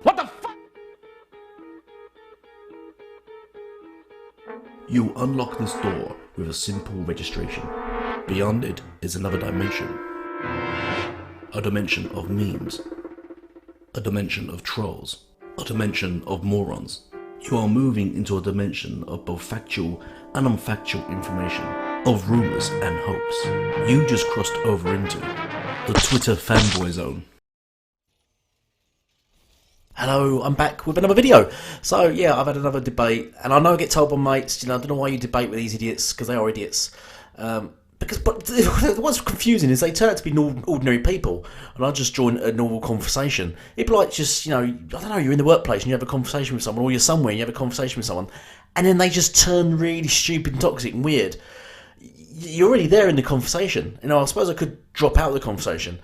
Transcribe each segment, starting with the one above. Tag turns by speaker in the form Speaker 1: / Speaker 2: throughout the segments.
Speaker 1: What the fuck?
Speaker 2: You unlock this door with a simple registration. Beyond it is another dimension. A dimension of memes. A dimension of trolls. A dimension of morons. You are moving into a dimension of both factual and unfactual information, of rumours and hopes. You just crossed over into the Twitter fanboy zone. Hello, I'm back with another video. So yeah, I've had another debate, and I know I get told by mates, I don't know why you debate with these idiots, because they are idiots. But what's confusing is they turn out to be ordinary people, and I just join a normal conversation. It'd be like just, I don't know, you're in the workplace and you have a conversation with someone, or you're somewhere and you have a conversation with someone, and then they just turn really stupid and toxic and weird. You're already there in the conversation. I suppose I could drop out of the conversation,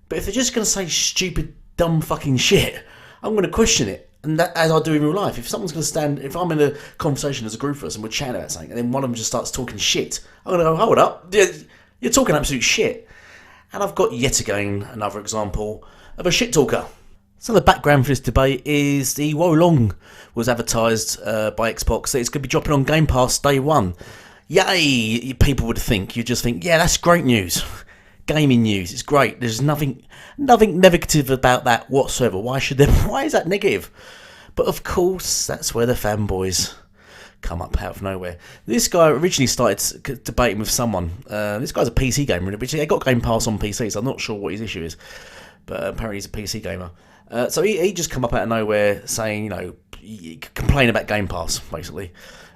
Speaker 2: but if they're just going to say stupid, dumb fucking shit, I'm going to question it. And that, as I do in real life, if someone's going to stand, if I'm in a conversation as a group of us and we're chatting about something, and then one of them just starts talking shit, I'm going to go, hold up, you're talking absolute shit. And I've got yet again another example of a shit talker. So the background for this debate is the Wo Long was advertised by Xbox that it's going to be dropping on Game Pass day one. Yay, people would think. You just think, yeah, that's great news. Gaming news, it's great. There's nothing negative about that whatsoever. Why is that negative? But of course, that's where the fanboys come up out of nowhere. This guy originally started debating with someone. This guy's a PC gamer, which they got Game Pass on PC, so I'm not sure what his issue is. But apparently he's a PC gamer. So he just come up out of nowhere saying, complain about Game Pass, basically.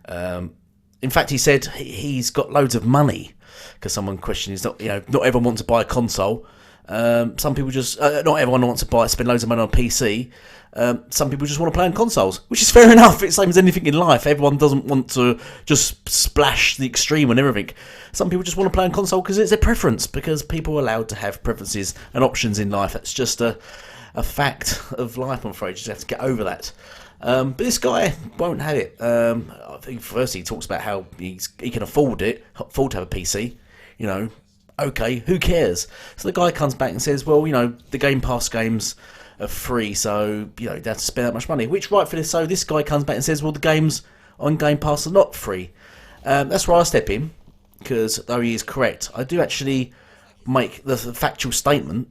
Speaker 2: In fact, he said he's got loads of money. Because someone questioned is not everyone wants to buy a console. Some people just not everyone wants to spend loads of money on a PC. Some people just want to play on consoles, which is fair enough. It's the same as anything in life. Everyone doesn't want to just splash the extreme on everything. Some people just want to play on console because it's their preference. Because people are allowed to have preferences and options in life. That's just a fact of life. I'm afraid you just have to get over that. But this guy won't have it. I think first he talks about how he can afford to have a PC. Okay, who cares? So the guy comes back and says, well, the Game Pass games are free, so you don't have to spend that much money. Which rightfully so, this guy comes back and says, well, the games on Game Pass are not free. That's where I step in, because though he is correct, I do actually make the factual statement.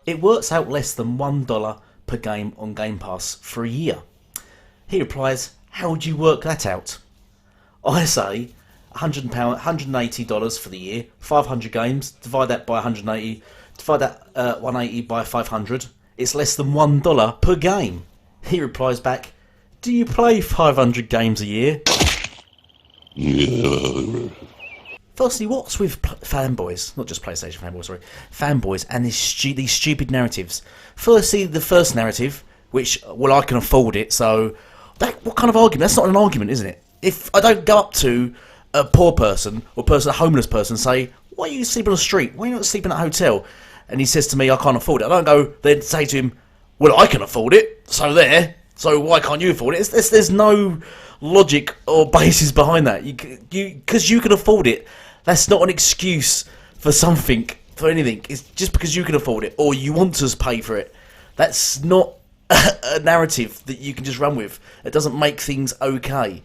Speaker 2: It works out less than $1 per game on Game Pass for a year. He replies, how would you work that out? I say, £100, $180 for the year, 500 games, divide that by 180, divide that 180 by 500, it's less than $1 per game. He replies back, do you play 500 games a year? Firstly, what's with fanboys, not just PlayStation fanboys, sorry, fanboys and these stupid narratives? Firstly, the first narrative, which, well, I can afford it, so what kind of argument? That's not an argument, isn't it? If I don't go up to a poor person or a homeless person and say, why are you sleeping on the street? Why are you not sleeping at a hotel? And he says to me, I can't afford it. I don't go then say to him, well, I can afford it, so why can't you afford it? There's no logic or basis behind that. Because you can afford it, that's not an excuse for anything. It's just because you can afford it or you want us to pay for it. That's not a narrative that you can just run with. It doesn't make things okay.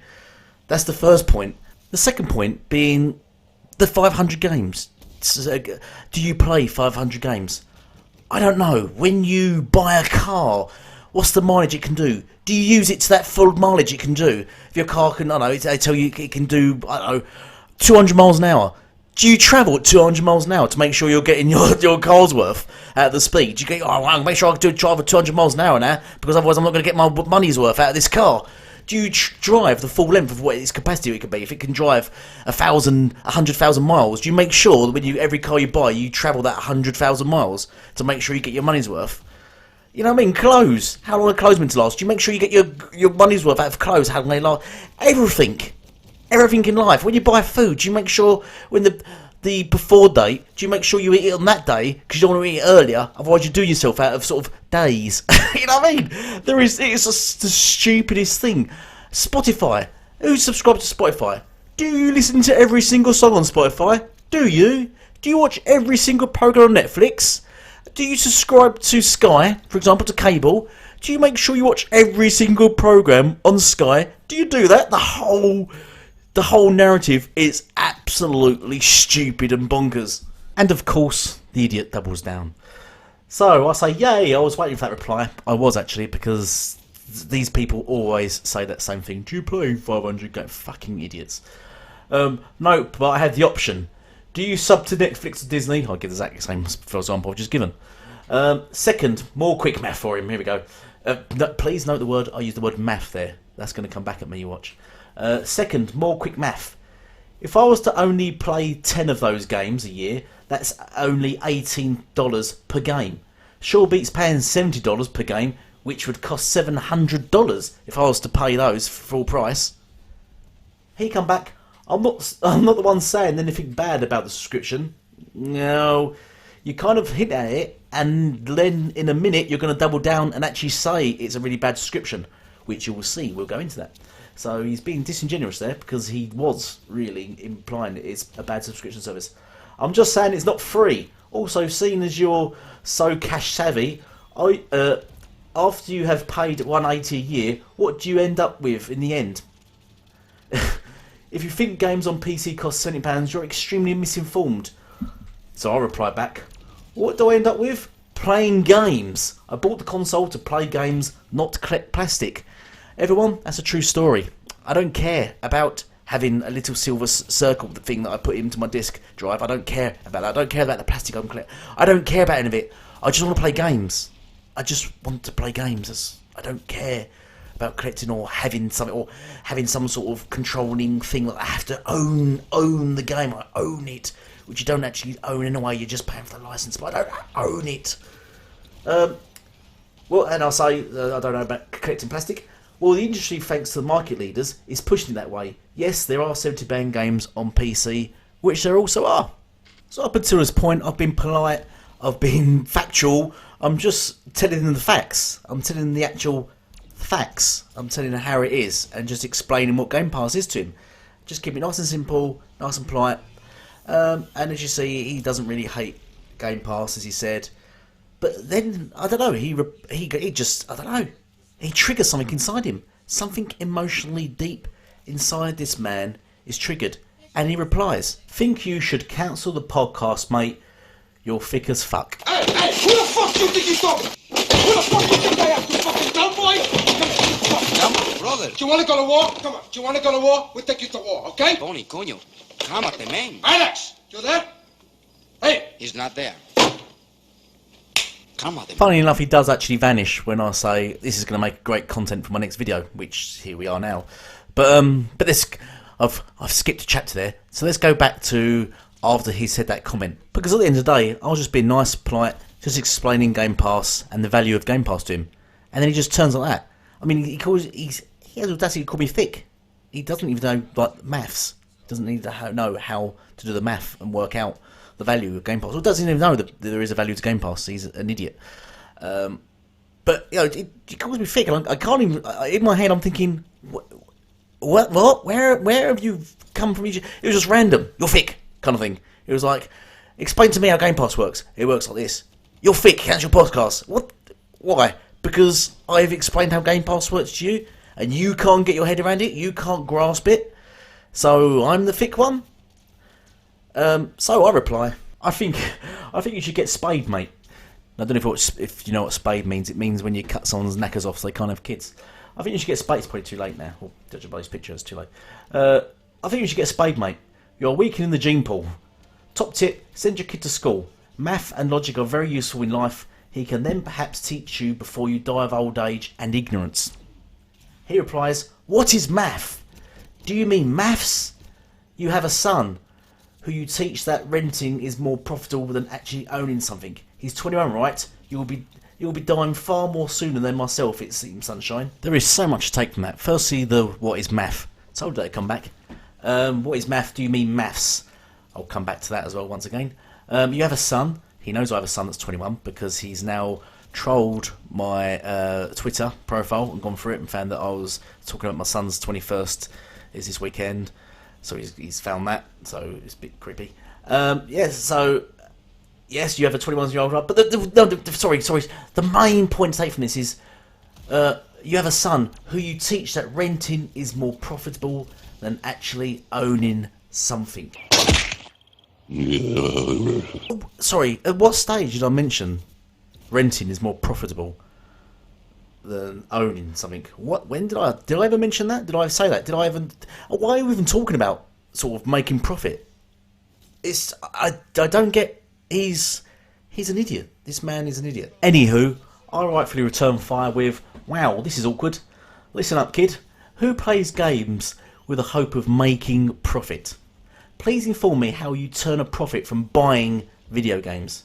Speaker 2: That's the first point. The second point being the 500 games. Do you play 500 games? I don't know. When you buy a car, what's the mileage it can do? Do you use it to that full mileage it can do? If your car can, they tell you it can do, 200 miles an hour. Do you travel at 200 miles an hour to make sure you're getting your car's worth out of the speed? Do you go, make sure I can drive at 200 miles an hour now, because otherwise I'm not going to get my money's worth out of this car? Do you drive the full length of what its capacity it could be? If it can drive 100,000 miles, do you make sure that every car you buy, you travel that 100,000 miles to make sure you get your money's worth? You know what I mean? Clothes. How long are clothes meant to last? Do you make sure you get your money's worth out of clothes? How long they last? Everything in life. When you buy food, do you make sure when the before date, do you make sure you eat it on that day because you don't want to eat it earlier? Otherwise, you do yourself out of sort of days. You know what I mean? It's just the stupidest thing. Spotify. Who's subscribed to Spotify? Do you listen to every single song on Spotify? Do you? Do you watch every single program on Netflix? Do you subscribe to Sky, for example, to cable? Do you make sure you watch every single programme on Sky? Do you do that? The whole narrative is absolutely stupid and bonkers. And of course, the idiot doubles down. So I say, yay, I was waiting for that reply. I was actually, because these people always say that same thing. Do you play 500 games? Fucking idiots. Nope, but I had the option. Do you sub to Netflix or Disney? I'll give the exact same, for example, I've just given. Second, more quick math for him. Here we go. Please note the word, I used the word math there. That's going to come back at me, you watch. Second, more quick math. If I was to only play 10 of those games a year, that's only $18 per game. Sure beats paying $70 per game, which would cost $700 if I was to pay those for full price. He come back, I'm not the one saying anything bad about the subscription. No, you kind of hint at it, and then in a minute you're going to double down and actually say it's a really bad subscription, which you will see. We'll go into that. So he's being disingenuous there, because he was really implying it's a bad subscription service. I'm just saying it's not free. Also, seeing as you're so cash savvy, after you have paid $180 a year, what do you end up with in the end? If you think games on PC cost £70, you're extremely misinformed. So I replied back, what do I end up with? Playing games. I bought the console to play games, not to collect plastic. Everyone, that's a true story. I don't care about having a little silver circle thing that I put into my disc drive. I don't care about that. I don't care about the plastic I'm collecting. I don't care about any of it. I just want to play games. I just want to play games. I don't care about collecting or having something, or having some sort of controlling thing that I have to own the game. I own it, which you don't actually own in a way. You're just paying for the license, but I don't own it. Well, and I'll say I don't know about collecting plastic. Well, the industry, thanks to the market leaders, is pushing it that way. Yes, there are £70 games on PC, which there also are. So up until this point, I've been polite, I've been factual, I'm just telling them the facts. I'm telling them the actual facts. I'm telling them how it is, and just explaining what Gamepass is to him. Just keep it nice and simple, nice and polite. And as you see, he doesn't really hate Gamepass, as he said. But then, I don't know, he just, I don't know. He triggers something inside him. Something emotionally deep inside this man is triggered. And he replies, think you should cancel the podcast, mate. You're thick as fuck.
Speaker 1: Hey, who the fuck do you think you're talking? Who the fuck do you think I am? You fucking dumb boy?
Speaker 3: Come on, brother.
Speaker 1: Do you want to go to war? Come on. Do you want to go to war? We'll take you to war, okay?
Speaker 3: Tony, coño. Cálmate, man.
Speaker 1: Alex, you there? Hey.
Speaker 3: He's not there.
Speaker 2: Funny enough, he does actually vanish when I say this is going to make great content for my next video, which here we are now. But this, I've skipped a chapter there, so let's go back to after he said that comment. Because at the end of the day, I was just being nice, polite, just explaining Game Pass and the value of Game Pass to him, and then he just turns like that. I mean, he has audacity to call me thick. He doesn't even know like maths. Doesn't need to know how to do the math and work out the value of Game Pass. Or doesn't even know that there is a value to Game Pass. He's an idiot. But you know, he calls me thick, and I can't even. In my head, I'm thinking, what? Where have you come from? It was just random. You're thick, kind of thing. It was like, explain to me how Game Pass works. It works like this. You're thick. Cancel your podcast. What? Why? Because I've explained how Game Pass works to you, and you can't get your head around it. You can't grasp it. So I'm the thick one. So I reply, I think you should get spayed, mate. I don't know if you know what spade means. It means when you cut someone's knackers off so they can't have kids. I think you should get spayed. It's probably too late now. Well, judging by this picture, it's too late. I think you should get spayed, mate. You're weakening the gene pool. Top tip, send your kid to school. Math and logic are very useful in life. He can then perhaps teach you before you die of old age and ignorance. He replies, what is math? Do you mean maths? You have a son who you teach that renting is more profitable than actually owning something. He's 21, right? You'll be dying far more sooner than myself, it seems, sunshine. There is so much to take from that. Firstly, what is math? Told her to come back. What is math? Do you mean maths? I'll come back to that as well once again. You have a son. He knows I have a son that's 21 because he's now trolled my Twitter profile and gone through it and found that I was talking about my son's 21st is this weekend. So he's found that, so it's a bit creepy. Yes, you have a 21-year-old, but sorry. The main point to take from this is You have a son who you teach that renting is more profitable than actually owning something. Oh, sorry, at what stage did I mention renting is more profitable than owning something? What? When did I ever mention that? Did I say that? Did I even? Why are we even talking about sort of making profit? I don't get. He's an idiot. This man is an idiot. Anywho, I rightfully return fire with, wow, this is awkward. Listen up, kid. Who plays games with a hope of making profit? Please inform me how you turn a profit from buying video games.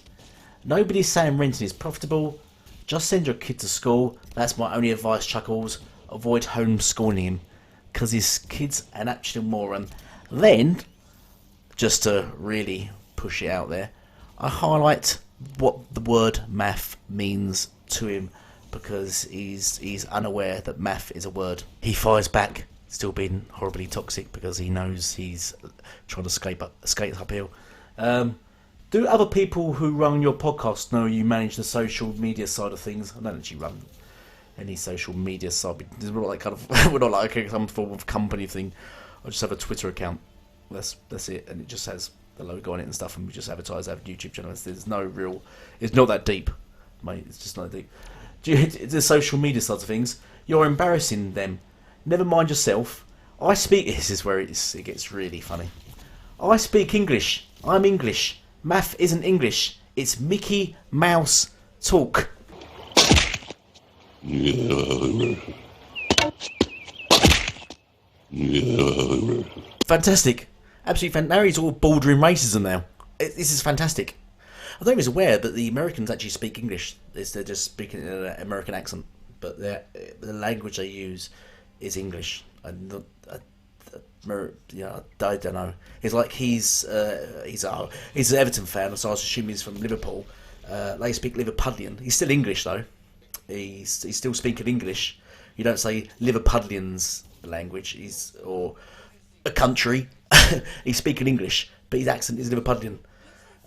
Speaker 2: Nobody's saying renting is profitable. Just send your kid to school. That's my only advice, Chuckles. Avoid homeschooling him, because his kid's an absolute moron. Then, just to really push it out there, I highlight what the word math means to him, because he's unaware that math is a word. He fires back, still being horribly toxic because he knows he's trying to skate uphill. Do other people who run your podcast know you manage the social media side of things? I don't actually run any social media side. We're not like we're not like some form of company thing. I just have a Twitter account. That's it, and it just has the logo on it and stuff, and we just advertise our YouTube channel. There's no real. It's not that deep, mate. It's just not that deep. The social media side of things, you're embarrassing them. Never mind yourself. I speak. This is where it gets really funny. I speak English. I'm English. Math isn't English. It's Mickey Mouse talk. Fantastic. Absolutely fantastic. Now he's all bordering racism now. This is fantastic. I think he was aware that the Americans actually speak English. They're just speaking in an American accent. But the language they use is English. I don't know. It's like he's an Everton fan, so I assume he's from Liverpool. They speak Liverpudlian. He's still English though. He's still speaking English. You don't say Liverpudlian's language. Or a country. He's speaking English, but his accent is Liverpudlian.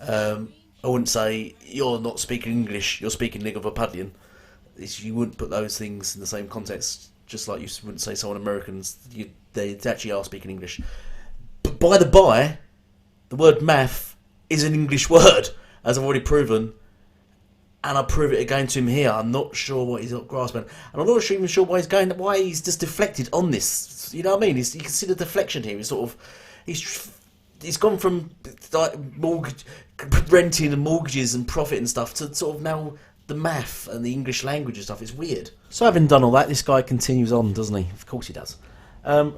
Speaker 2: I wouldn't say you're not speaking English. You're speaking Liverpudlian. You wouldn't put those things in the same context. Just like you wouldn't say someone Americans, they actually are speaking English. But by the by, the word math is an English word, as I've already proven, and I'll prove it again to him here. I'm not sure what he's not grasping, and I'm not even sure why he's just deflected on this. You know what I mean? You can see the deflection here. He's gone from like renting and mortgages and profit and stuff to sort of now the math and the English language and stuff. It's weird. So having done all that, this guy continues on, doesn't he? Of course he does.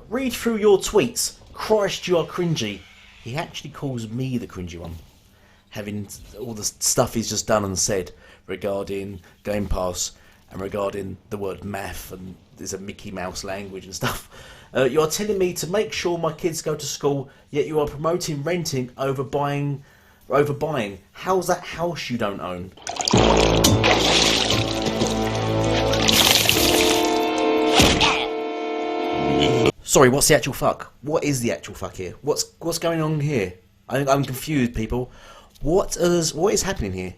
Speaker 2: Read through your tweets. Christ, you are cringy. He actually calls me the cringy one, having all the stuff he's just done and said regarding Gamepass and regarding the word math, and there's a Mickey Mouse language and stuff. You are telling me to make sure my kids go to school, yet you are promoting renting over buying. How's that house you don't own? Sorry, what's the actual fuck? What is the actual fuck here? What's going on here? I'm confused, people. What is happening here?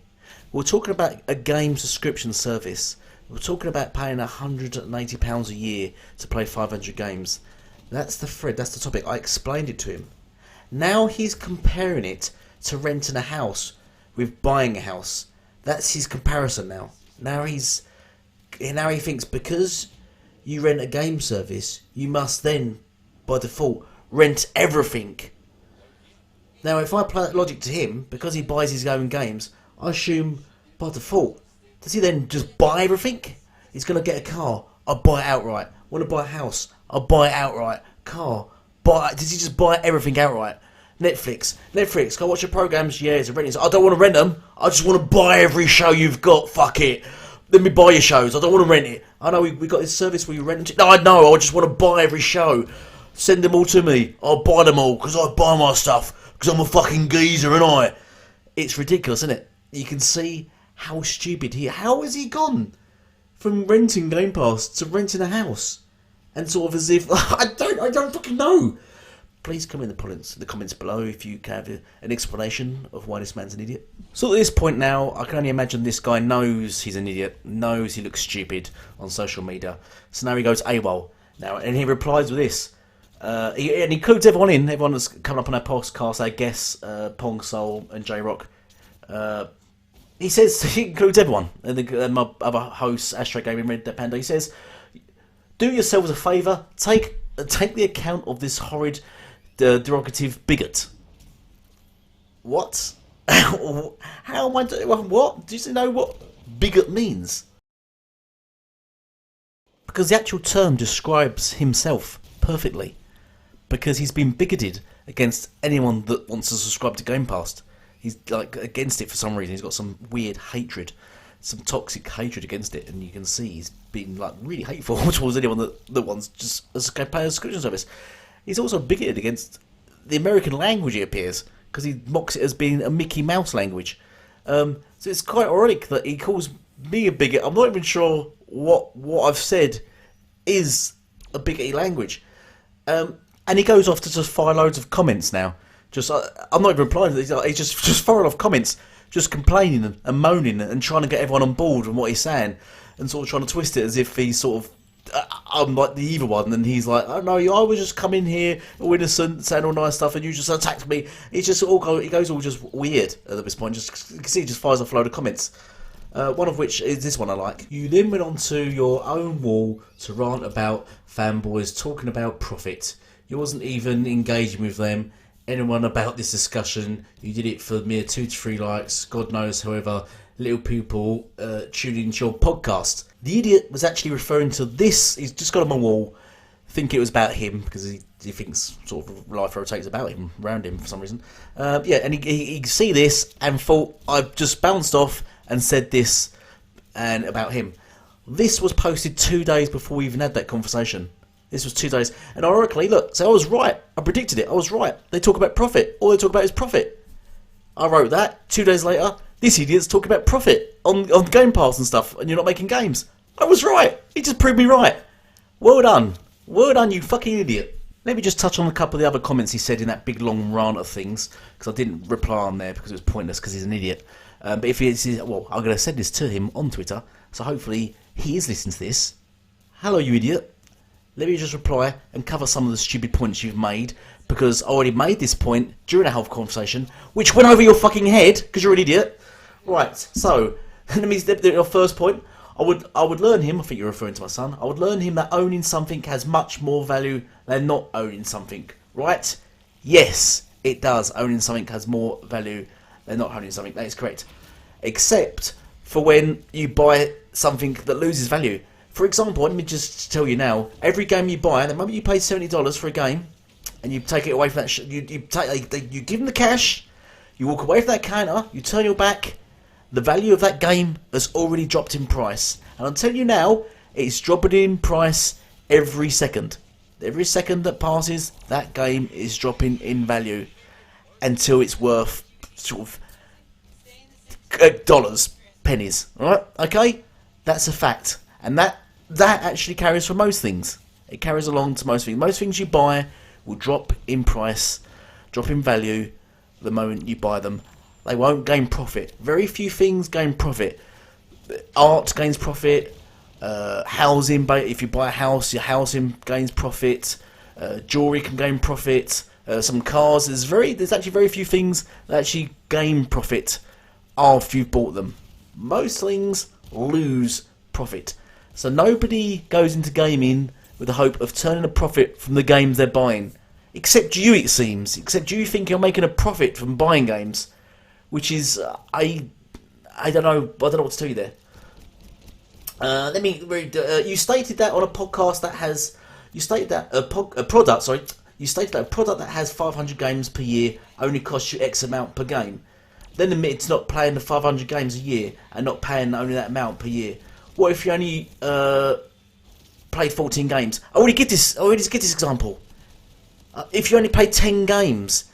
Speaker 2: We're talking about a game subscription service. We're talking about paying £180 a year to play 500 games. That's the thread. That's the topic. I explained it to him. Now he's comparing it to renting a house with buying a house. That's his comparison now. Now he thinks because you rent a game service, you must then, by default, rent everything. Now, if I apply that logic to him, because he buys his own games, I assume, by default, does he then just buy everything? He's going to get a car, I'll buy it outright. Want to buy a house, I'll buy it outright. Car, does he just buy everything outright? Netflix, can I watch your programs? Yeah, it's a renting. I don't want to rent them, I just want to buy every show you've got, fuck it. Let me buy your shows, I don't want to rent it. I know we got this service where you rent it. No, I know, I just want to buy every show. Send them all to me, I'll buy them all, because I buy my stuff, because I'm a fucking geezer, and I. It's ridiculous, isn't it? You can see how stupid how has he gone from renting Gamepass to renting a house? And sort of as if, I don't fucking know. please come in the comments below if you have an explanation of why this man's an idiot. So at this point now, I can only imagine this guy knows he's an idiot, knows he looks stupid on social media. So now he goes AWOL. Now, and he replies with this. He includes everyone that's coming up on our podcast, I guess, Pong Soul and J-Rock. He says, he includes everyone, and my other hosts, Astro Gaming, Red Dead Panda. He says, do yourselves a favour, take the account of this horrid, derogative bigot. What? How am I doing? What? Do you know what bigot means? Because the actual term describes himself perfectly. Because he's been bigoted against anyone that wants to subscribe to Gamepass. He's like against it for some reason. He's got some weird hatred, some toxic hatred against it, and you can see he's been like really hateful towards anyone that wants just to pay a subscription service. He's also bigoted against the American language, it appears, because he mocks it as being a Mickey Mouse language. So it's quite ironic that he calls me a bigot. I'm not even sure what I've said is a bigoty language. And he goes off to just fire loads of comments now. I'm not even replying to this. He's just firing off comments, just complaining and moaning and trying to get everyone on board with what he's saying, and sort of trying to twist it as if he's sort of I'm like the evil one, and he's like, oh no, I was just coming here all innocent, saying all nice stuff, and you just attacked me. He goes all just weird at this point. You can see he just fires off a load of comments. One of which is this one I like. You then went onto your own wall to rant about Fanboys talking about profit. You wasn't even engaging with anyone about this discussion. You did it for mere 2 to 3 likes. God knows, however, little people tuned into your podcast. The idiot was actually referring to this. He's just got on my wall, think it was about him because he thinks sort of life rotates about him, around him for some reason. And he see this and thought I've just bounced off and said this and about him. This was posted 2 days before we even had that conversation. This was 2 days. And ironically, look, so I was right. I predicted it. I was right. They talk about profit. All they talk about is profit. I wrote that. 2 days later, this idiot's talking about profit on Gamepass and stuff, and you're not making games. I was right. He just proved me right. Well done. Well done, you fucking idiot. Let me just touch on a couple of the other comments he said in that big long rant of things, because I didn't reply on there because it was pointless because he's an idiot. But if he's, well, I'm going to send this to him on Twitter, so hopefully he is listening to this. Hello, you idiot. Let me just reply and cover some of the stupid points you've made, because I already made this point during our health conversation, which went over your fucking head, because you're an idiot. Right, so, let me step to your first point. I would learn him, I think you're referring to my son, I would learn him that owning something has much more value than not owning something. Right? Yes, it does. Owning something has more value than not owning something. That is correct. Except for when you buy something that loses value. For example, let me just tell you now, every game you buy, the moment you pay $70 for a game, and you take it away from that, you give them the cash, you walk away from that counter, you turn your back, the value of that game has already dropped in price. And I'm telling you now, it's dropping in price every second. Every second that passes, that game is dropping in value until it's worth sort of dollars, pennies. Alright? Okay? That's a fact. And that actually carries for most things. It carries along to most things. Most things you buy will drop in price, drop in value the moment you buy them. They won't gain profit. Very few things gain profit. Art gains profit. Housing, if you buy a house, your housing gains profit. Jewelry can gain profit. Some cars. There's actually very few things that actually gain profit after you've bought them. Most things lose profit. So nobody goes into gaming with the hope of turning a profit from the games they're buying. Except you, it seems. Except you think you're making a profit from buying games. Which is, I don't know what to tell you there. Let me read. You stated that on a podcast that has. You stated that a product. Sorry. You stated that a product that has 500 games per year only costs you X amount per game. Then admit it's not playing the 500 games a year and not paying only that amount per year. What if you only played 14 games? I already get this example. If you only play 10 games,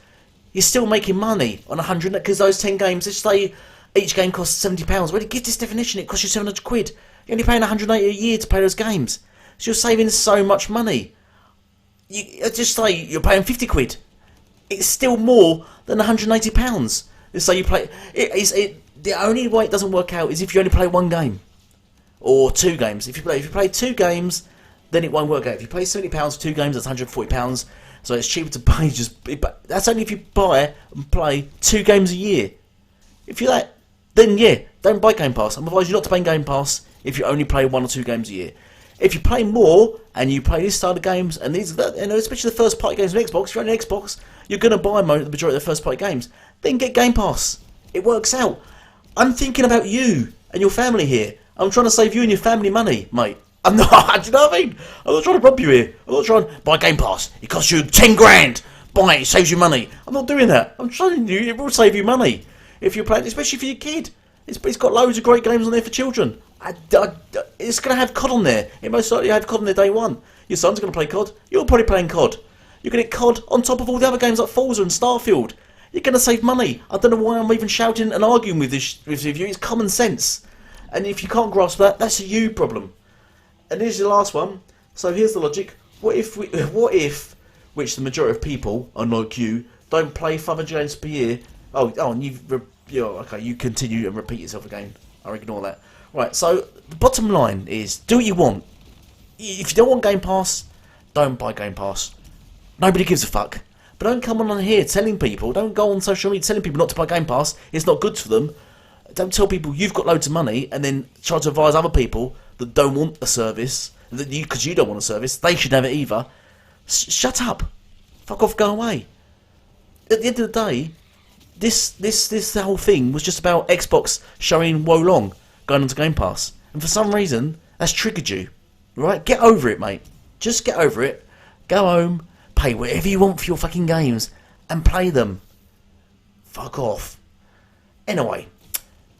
Speaker 2: you're still making money on 100, because those 10 games, let's say each game costs £70. Well, get this definition, it costs you 700 quid. You're only paying 180 a year to play those games. So you're saving so much money. You just say you're paying 50 quid. it's still more than £180. So you play the only way it doesn't work out is if you only play one game or two games. If you play two games, then it won't work out. If you pay £70 for two games, that's £140. So it's cheaper to pay but that's only if you buy and play 2 games a year. If you're that, then yeah, don't buy Game Pass. I'm advising you not to play Game Pass if you only play 1 or 2 games a year. If you play more and you play this style of games, and these, especially the first party games on Xbox, if you're on Xbox, you're going to buy the majority of the first party games. Then get Game Pass. It works out. I'm thinking about you and your family here. I'm trying to save you and your family money, mate. I'm not. Do you know what I mean? I'm not trying to rob you here. I'm not trying to buy Game Pass. It costs you 10 grand. Buy it. It saves you money. I'm not doing that. I'm telling you, it will save you money if you play it, especially for your kid. It's got loads of great games on there for children. It's going to have COD on there. It most likely had COD on there day one. Your son's going to play COD. You're probably playing COD. You're going to get COD on top of all the other games like Forza and Starfield. You're going to save money. I don't know why I'm even shouting and arguing with you. It's common sense. And if you can't grasp that, that's a you problem. And here's the last one. So here's the logic. What if, which the majority of people, unlike you, don't play 500 games per year? And you continue and repeat yourself again. I'll ignore that. Right, so the bottom line is, do what you want. If you don't want Game Pass, don't buy Game Pass. Nobody gives a fuck. But don't come on here telling people, don't go on social media telling people not to buy Game Pass. It's not good for them. Don't tell people you've got loads of money and then try to advise other people that don't want a service, because you don't want a service, they should have it either. Shut up. Fuck off, go away. At the end of the day, this whole thing was just about Xbox showing Wo Long going onto Game Pass. And for some reason, that's triggered you. Right? Get over it, mate. Just get over it. Go home, pay whatever you want for your fucking games, and play them. Fuck off. Anyway,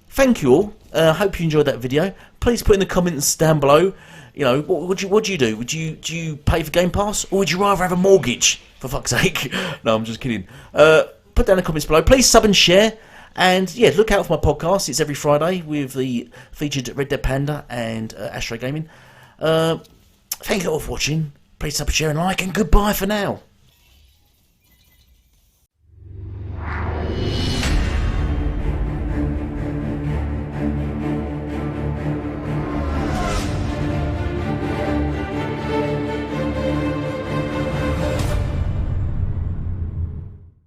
Speaker 2: thank you all. Hope you enjoyed that video. Please put in the comments down below, what do you do? Do you pay for Game Pass, or would you rather have a mortgage? For fuck's sake. No, I'm just kidding. Put down in the comments below. Please sub and share. And yeah, look out for my podcast. It's every Friday with the featured Red Dead Panda and Astro Gaming. Thank you all for watching. Please sub, share and like, and goodbye for now.